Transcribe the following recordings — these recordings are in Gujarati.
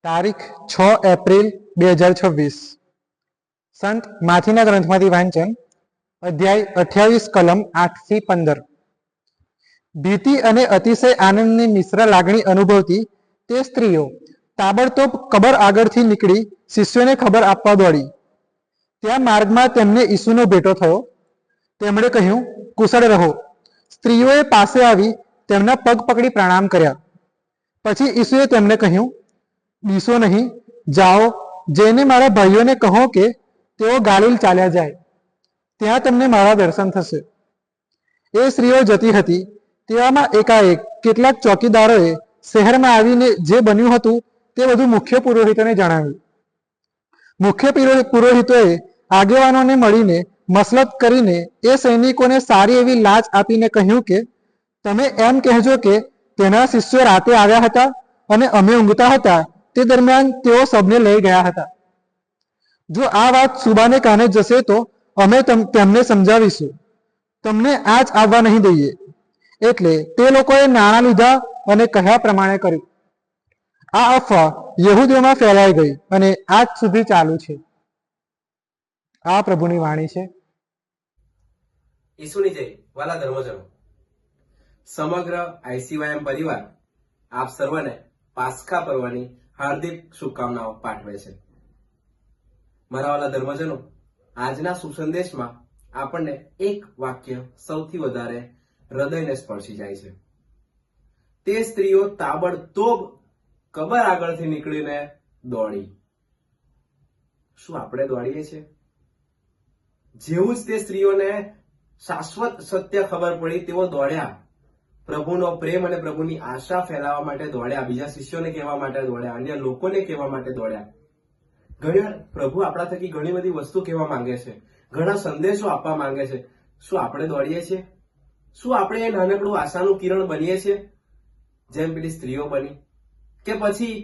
તારીખ 6 એપ્રિલ 2026 સંત માથીના ગ્રંથમાંથી વાંચન અધ્યાય 28 કલમ 8 થી 15 ભીતિ અને અતિશય આનંદની મિશ્ર લાગણી અનુભવતી તે સ્ત્રીઓ તાબડતોબ કબર આગળથી નીકળી શિષ્યોને ખબર આપવા દોડી. ત્યાં માર્ગમાં તેમને ઈસુનો ભેટો થયો. તેમણે કહ્યું, કુશળ રહો. સ્ત્રીઓએ પાસે આવી તેમના પગ પકડી પ્રણામ કર્યા. પછી ઈસુએ તેમને કહ્યું, બીસો નહીં, જાઓ, જઈને મારા ભાઈઓને કહો કે તેઓ ગાલિલ ચાલ્યા જાય, ત્યાં તમને મારા દર્શન થશે. એ સ્ત્રીઓ જતી હતી. તેવામાં એકાએક કેટલાક ચોકીદારોએ શહેરમાં આવીને જે બન્યું હતું તે બધું મુખ્ય પુરોહિતોને જણાવ્યું. મુખ્ય પુરોહિતોએ આગેવાનોને મળીને મસલત કરીને એ સૈનિકોને સારી એવી લાંચ આપીને કહ્યું કે તમે એમ કહેજો કે તેના શિષ્યો રાતે આવ્યા હતા અને અમે ઊંઘતા હતા તે દરમિયાન તેઓ સબને લઈ ગયા હતા. જો આ વાત સુબાને કાને જશે તો અમે તેમને સમજાવીશું, તમને આજ આવવા નહીં દઈએ. એટલે તે લોકોએ નાણાં લીધા અને કહ્યા પ્રમાણે કર્યું. આ અફવા યહૂદીઓમાં ફેલાઈ ગઈ અને આજ સુધી ચાલુ છે. આ પ્રભુની વાણી છે. ઈસુની જય. વાલા ધર્મજનો, સમગ્ર આઈસીવાયએમ પરિવાર આપ સર્વને પાસ્કા પર્વની હાર્દિક શુભકામનાઓ પાઠવે છે. મારા વાલા ધર્મજનો, આજના સુસંદેશમાં આપણને એક વાક્ય સૌથી વધારે હૃદયને સ્પર્શી જાય છે. તે સ્ત્રીઓ તાબડતોબ કબર આગળથી નીકળીને દોડી. શું આપણે દોડીએ છીએ? જેવું જ તે સ્ત્રીઓને શાશ્વત સત્ય ખબર પડી તેઓ દોડ્યા. પ્રભુનો પ્રેમ અને પ્રભુની આશા ફેલાવવા માટે દોડ્યા. બીજા શિષ્યોને કહેવા માટે દોડ્યા. અન્ય લોકોને કહેવા માટે દોડ્યા. ઘણીવાર પ્રભુ આપણા થકી ઘણી બધી વસ્તુ કહેવા માંગે છે, ઘણા સંદેશો આપવા માંગે છે. શું આપણે દોડીએ છીએ? શું આપણે એ નાનકડું આશાનું કિરણ બનીએ છીએ જેમ પેલી સ્ત્રીઓ બની? કે પછી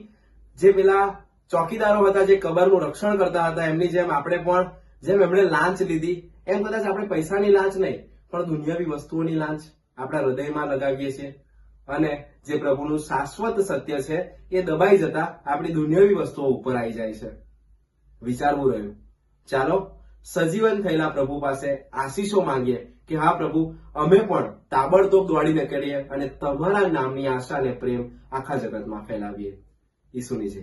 જે પેલા ચોકીદારો હતા જે કબરનું રક્ષણ કરતા હતા એમની જેમ આપણે પણ, જેમ એમણે લાંચ લીધી એમ કદાચ આપણે પૈસાની લાંચ નહીં પણ દુનિયાવી વસ્તુઓની લાંચ આપણા હૃદયમાં લગાવીએ છીએ અને જે પ્રભુનું શાશ્વત સત્ય છે એ દબાઈ જતા આપણી દુનિયાવી વસ્તુઓ ઉપર આવી જાય છે. વિચારવું રહ્યું. ચાલો સજીવન થયેલા પ્રભુ પાસે આશીષો માંગીએ કે હા પ્રભુ, અમે પણ તાબડતોબ દોડી નીકળીએ અને તમારા નામની આશા અને પ્રેમ આખા જગતમાં ફેલાવીએ. ઈસુની જય.